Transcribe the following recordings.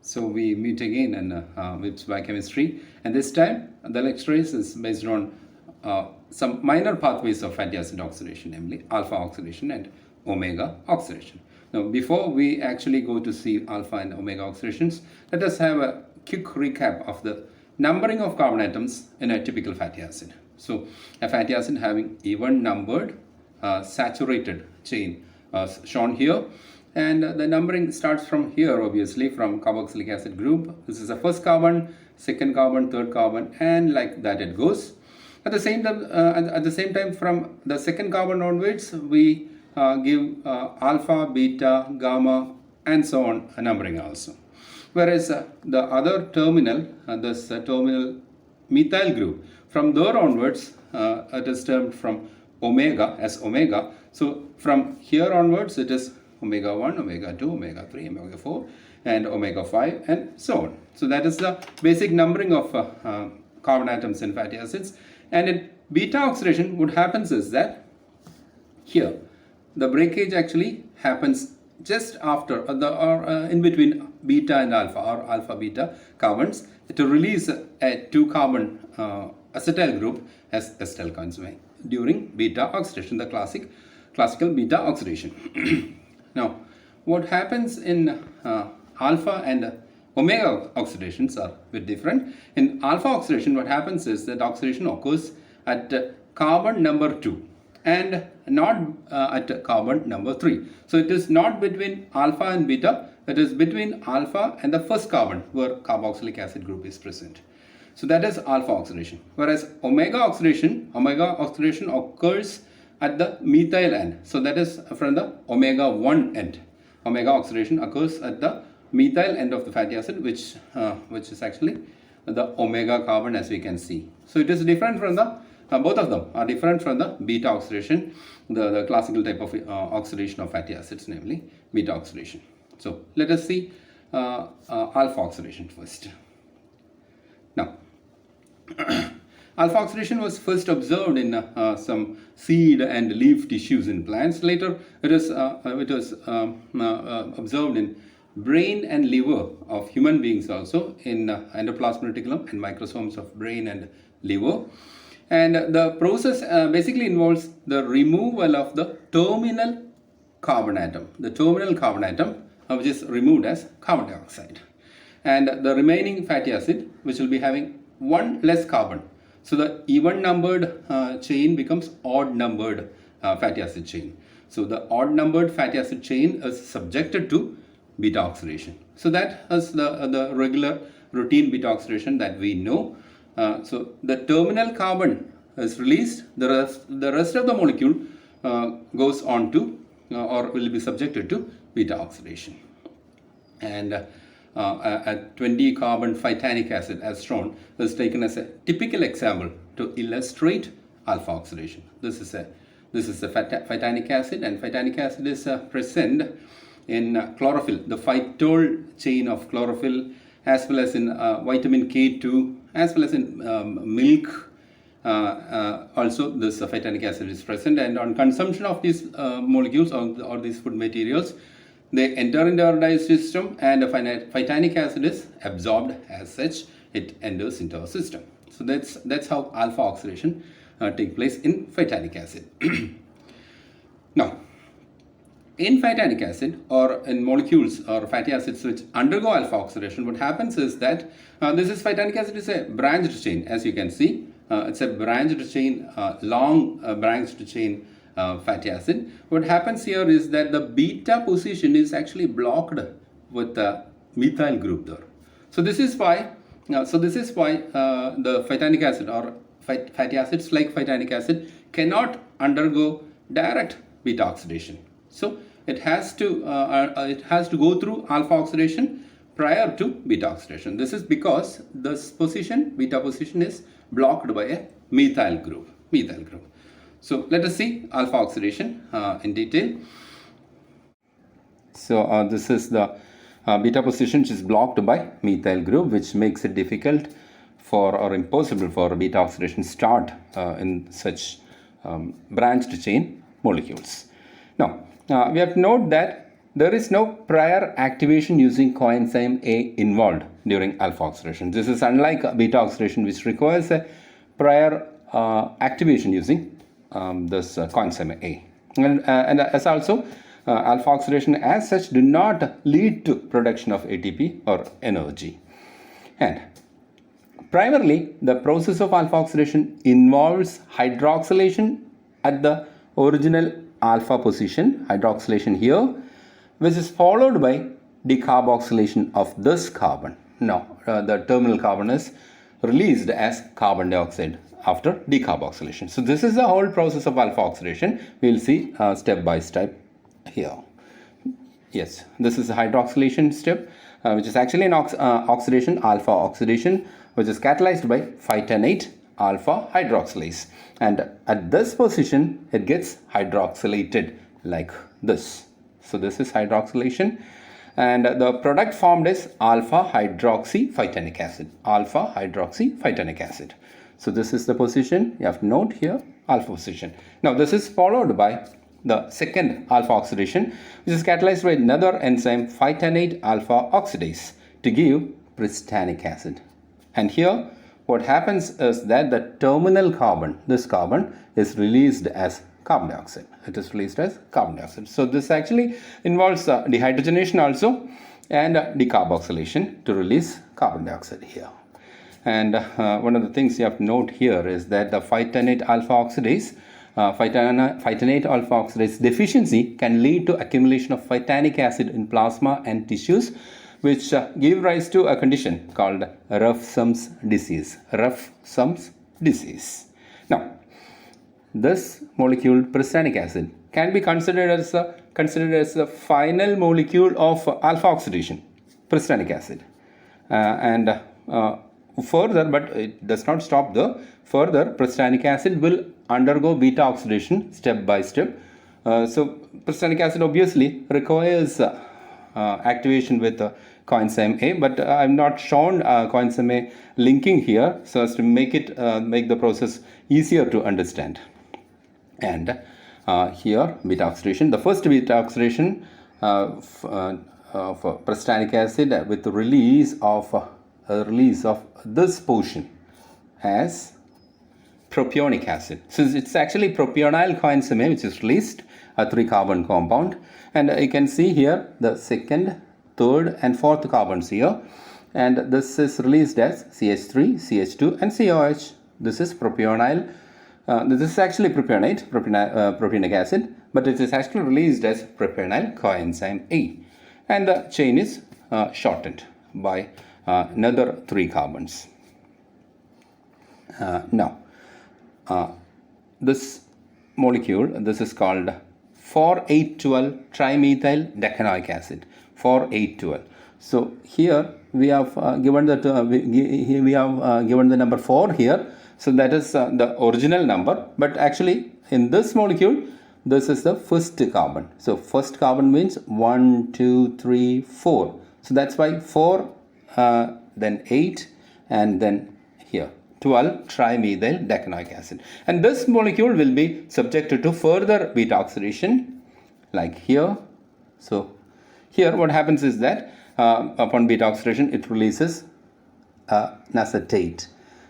So we meet again with biochemistry, and this time the lecture is based on some minor pathways of fatty acid oxidation, namely alpha oxidation and omega oxidation. Now, before we actually go to see alpha and omega oxidations, let us have a quick recap of the numbering of carbon atoms in a typical fatty acid. So, a fatty acid having even numbered saturated chain shown here. And the numbering starts from here, obviously, from carboxylic acid group. This is the first carbon, second carbon, third carbon, and like that it goes. At the same time, from the second carbon onwards, we give alpha, beta, gamma, and so on numbering also. Whereas the other terminal, this terminal methyl group, from there onwards, it is termed from omega as omega. So from here onwards, it is omega 1, omega 2, omega 3, omega 4, and omega 5, and so on. So that is the basic numbering of carbon atoms in fatty acids. And in beta oxidation, what happens is that here the breakage actually happens just after in between beta and alpha, or alpha beta carbons, to release a 2 carbon acetyl group as acetyl coenzyme during beta oxidation, the classical beta oxidation. Now, what happens in alpha and omega oxidations are a bit different. In alpha oxidation, what happens is that oxidation occurs at carbon number 2 and not at carbon number 3. So it is not between alpha and beta, it is between alpha and the first carbon where carboxylic acid group is present. So that is alpha oxidation. Whereas omega oxidation occurs at the methyl end. So that is from the omega 1 end. Omega oxidation occurs at the methyl end of the fatty acid, which is actually the omega carbon, as we can see. So it is different from the both of them are different from the beta oxidation, the classical type of oxidation of fatty acids, namely beta oxidation. So let us see alpha oxidation first. Now, alpha oxidation was first observed in some seed and leaf tissues in plants. Later, it was observed in brain and liver of human beings also, in endoplasmic reticulum and microsomes of brain and liver. And the process basically involves the removal of the terminal carbon atom. The terminal carbon atom which is removed as carbon dioxide. And the remaining fatty acid, which will be having one less carbon. So the even numbered chain becomes odd numbered fatty acid chain. So the odd numbered fatty acid chain is subjected to beta oxidation. So that is the regular routine beta oxidation that we know. So the terminal carbon is released, the rest of the molecule goes on to or will be subjected to beta oxidation. And a 20 carbon phytanic acid, as shown, is taken as a typical example to illustrate alpha oxidation. This is the phytanic acid, and phytanic acid is present in chlorophyll, the phytol chain of chlorophyll, as well as in vitamin K2, as well as in milk. Also, this phytanic acid is present, and on consumption of these molecules or these food materials, they enter into our digestive system, and the phytanic acid is absorbed as such. It enters into our system. So that's how alpha oxidation takes place in phytanic acid. Now, in phytanic acid, or in molecules or fatty acids which undergo alpha oxidation, what happens is that phytanic acid is a branched chain, as you can see. It's a branched chain, long branched chain fatty acid. What happens here is that the beta position is actually blocked with the methyl group there. So this is why the phytanic acid or fatty acids like phytanic acid cannot undergo direct beta oxidation. So it has to go through alpha oxidation prior to beta oxidation. This is because this beta position is blocked by a methyl group. So let us see alpha oxidation in detail. So this is the beta position which is blocked by methyl group, which makes it difficult or impossible for beta oxidation start in such branched chain molecules. Now, we have to note that there is no prior activation using coenzyme A involved during alpha oxidation. This is unlike beta oxidation, which requires a prior activation using this coenzyme A. And as also, alpha oxidation as such do not lead to production of ATP or energy. And primarily, the process of alpha oxidation involves hydroxylation at the original alpha position, hydroxylation here, which is followed by decarboxylation of this carbon. Now, the terminal carbon is released as carbon dioxide after decarboxylation. So, this is the whole process of alpha oxidation. We will see step by step here. Yes, this is the hydroxylation step, which is actually an oxidation, alpha oxidation, which is catalyzed by phytanate alpha hydroxylase. And at this position, it gets hydroxylated like this. So this is hydroxylation. And the product formed is alpha hydroxy phytanic acid. Alpha hydroxy phytanic acid. So this is the position. You have to note here, alpha position. Now this is followed by the second alpha oxidation, which is catalyzed by another enzyme, phytanate alpha oxidase, to give phytanic acid. And here, what happens is that the terminal carbon, this carbon, is released as carbon dioxide. It is released as carbon dioxide. So this actually involves dehydrogenation also and decarboxylation to release carbon dioxide here. And one of the things you have to note here is that the phytanate alpha oxidase, phytanate alpha oxidase deficiency can lead to accumulation of phytanic acid in plasma and tissues, which give rise to a condition called Refsum's disease. Refsum's disease. Now, this molecule, phytanic acid, can be considered as the final molecule of alpha oxidation, phytanic acid. Further, but it does not stop there. Further, phytanic acid will undergo beta oxidation step by step. So, phytanic acid obviously requires activation with coenzyme A, but I have not shown coenzyme A linking here so as to make the process easier to understand. And here, beta oxidation. The first beta oxidation for phytanic acid with the release of this portion as propionic acid. So it's actually propionyl coenzyme A which is released, a 3-carbon compound, and you can see here the second, third and fourth carbons here, and this is released as CH3, CH2 and COH. This is propionyl. This is actually propionic acid, but it is actually released as propionyl coenzyme A, and the chain is shortened by another 3 carbons. Now, this molecule, this is called 4,8,12 trimethyl decanoic acid. 4,8,12. So here we have given that we have given the number 4 here. So that is the original number. But actually, in this molecule, this is the first carbon. So first carbon means 1, 2, 3, 4. So that's why 4, then 8, and then here 12 trimethyl decanoic acid. And this molecule will be subjected to further beta oxidation, like here. So here what happens is that upon beta oxidation, it releases an acetate.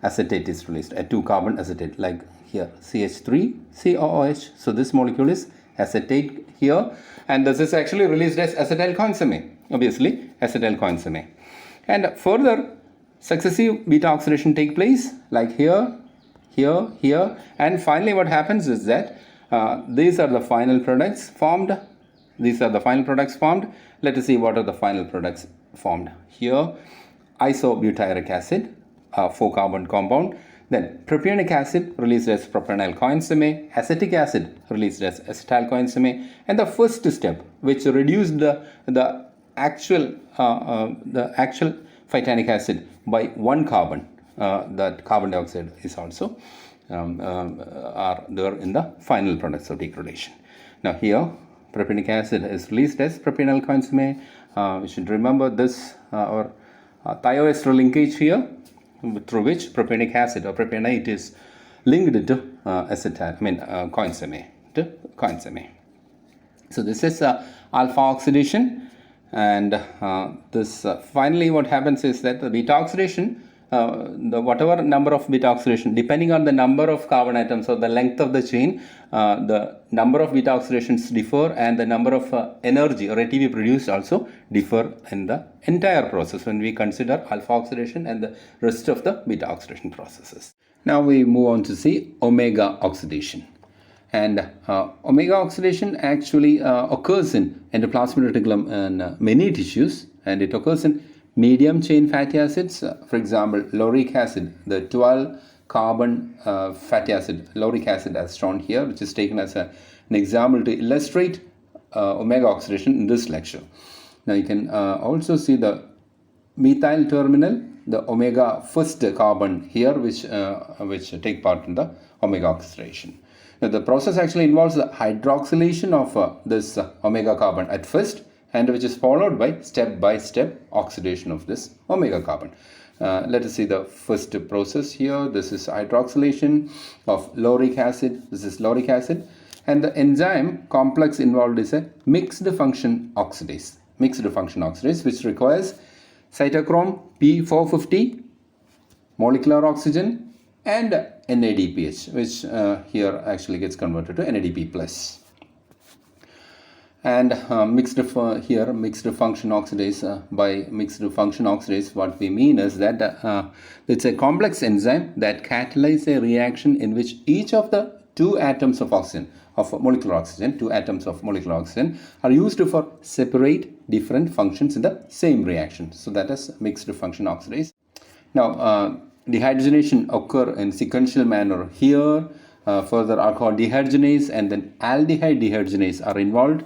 Acetate is released, a 2-carbon acetate, like here CH3 COOH. So this molecule is acetate here, and this is actually released as acetyl coenzyme A, obviously acetyl coenzyme A. And further successive beta oxidation take place, like here, here, here, and finally what happens is that these are the final products formed. These are the final products formed. Let us see what are the final products formed. Here, isobutyric acid, 4-carbon compound. Then propionic acid released as propionyl coenzyme A, acetic acid released as acetyl coenzyme A, and the first step, which reduced the actual phytanic acid by 1 carbon, that carbon dioxide is also are there in the final products of degradation. Now here, propionic acid is released as propionyl coenzyme A. We should remember this or thioester linkage here, through which propionic acid or propionate is linked to coenzyme A, to coenzyme A. So this is alpha oxidation, and this finally what happens is that the beta oxidation, the whatever number of beta oxidation, depending on the number of carbon atoms or the length of the chain, the number of beta oxidations differ, and the number of energy or ATP produced also differ in the entire process when we consider alpha oxidation and the rest of the beta oxidation processes. Now we move on to see omega oxidation. And omega oxidation actually occurs in endoplasmic reticulum in many tissues, and it occurs in medium chain fatty acids. For example, lauric acid, the 12 carbon fatty acid, lauric acid as shown here, which is taken as an example to illustrate omega oxidation in this lecture. Now you can also see the methyl terminal, the omega first carbon here, which take part in the omega oxidation. Now, the process actually involves the hydroxylation of this omega carbon at first, and which is followed by step oxidation of this omega carbon. Let us see the first process here. This is hydroxylation of lauric acid. This is lauric acid, and the enzyme complex involved is a mixed function oxidase. Mixed function oxidase, which requires cytochrome P450, molecular oxygen, and NADPH, which here actually gets converted to NADP plus. And mixed function oxidase, by mixed function oxidase, what we mean is that it's a complex enzyme that catalyzes a reaction in which each of the two atoms of oxygen, of molecular oxygen, two atoms of molecular oxygen are used for separate different functions in the same reaction. So that is mixed function oxidase. Now, dehydrogenation occur in sequential manner here. Further, alcohol dehydrogenase and then aldehyde dehydrogenase are involved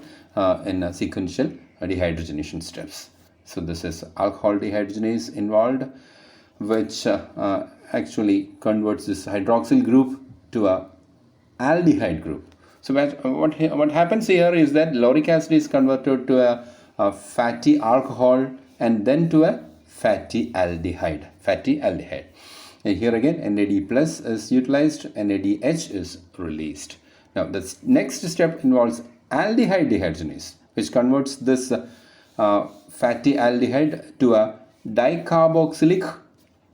in sequential dehydrogenation steps. So this is alcohol dehydrogenase involved, which actually converts this hydroxyl group to a aldehyde group. So what happens here is that lauric acid is converted to a fatty alcohol and then to a fatty aldehyde. And here again NAD plus is utilized, NADH is released. Now the next step involves aldehyde dehydrogenase, which converts this fatty aldehyde to a dicarboxylic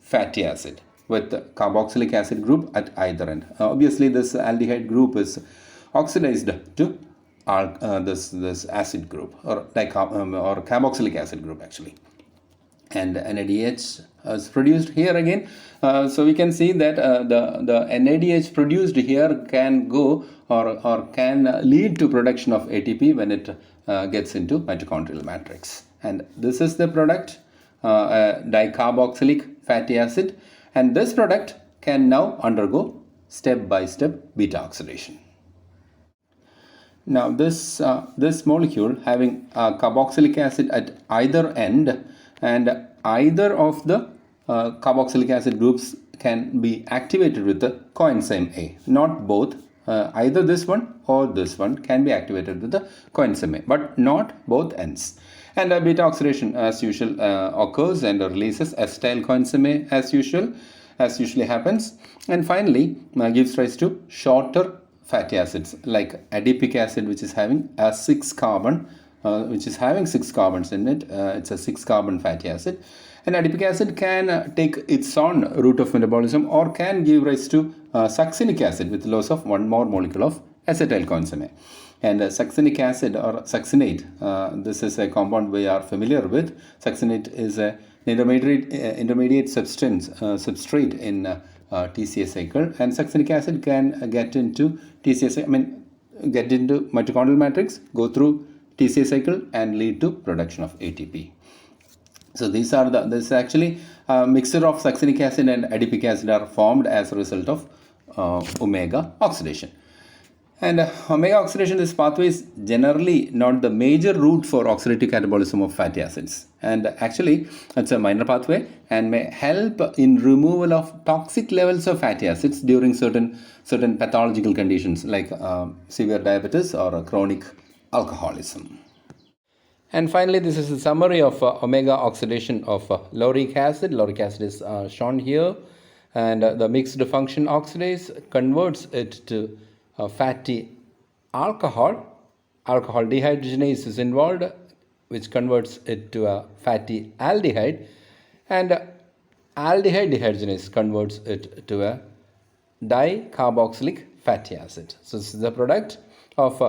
fatty acid with the carboxylic acid group at either end. Obviously this aldehyde group is oxidized to this acid group or carboxylic acid group actually. And NADH is produced here again. So we can see that the NADH produced here can go or can lead to production of ATP when it gets into mitochondrial matrix. And this is the product, dicarboxylic fatty acid. And this product can now undergo step-by-step beta oxidation. Now this molecule having carboxylic acid at either end, and either of the carboxylic acid groups can be activated with the coenzyme A. Not both, either this one or this one can be activated with the coenzyme A, but not both ends. And beta oxidation as usual occurs and releases acetyl coenzyme A as usually happens, and finally gives rise to shorter fatty acids like adipic acid, which is having a 6 carbon, which is having 6 carbons in it. It's a 6 carbon fatty acid. And adipic acid can take its own route of metabolism or can give rise to succinic acid with loss of one more molecule of acetyl coenzyme A. And succinic acid or succinate, this is a compound we are familiar with. Succinate is an intermediate substrate in TCA cycle, and succinic acid can get into get into mitochondrial matrix, go through TCA cycle and lead to production of ATP. So this is actually a mixture of succinic acid and adipic acid are formed as a result of omega oxidation. And omega oxidation, this pathway is generally not the major route for oxidative catabolism of fatty acids. And actually, it's a minor pathway and may help in removal of toxic levels of fatty acids during certain pathological conditions like severe diabetes or chronic alcoholism. And finally, this is a summary of omega oxidation of lauric acid. Lauric acid is shown here, and the mixed function oxidase converts it to fatty alcohol alcohol dehydrogenase is involved, which converts it to a fatty aldehyde, and aldehyde dehydrogenase converts it to a dicarboxylic fatty acid. So this is the product of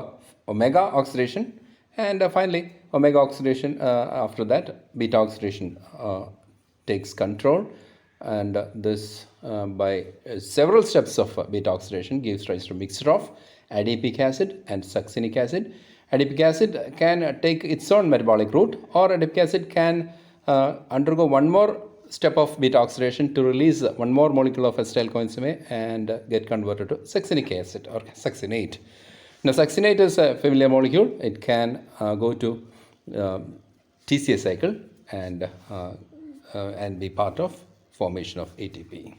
omega oxidation, and finally omega oxidation, after that beta oxidation takes control, and this by several steps of beta oxidation gives rise to mixture of adipic acid and succinic acid. Adipic acid can take its own metabolic route, or adipic acid can undergo one more step of beta oxidation to release one more molecule of acetyl coenzyme and get converted to succinic acid or succinate. Now, succinate is a familiar molecule. It can go to TCA cycle and be part of formation of ATP.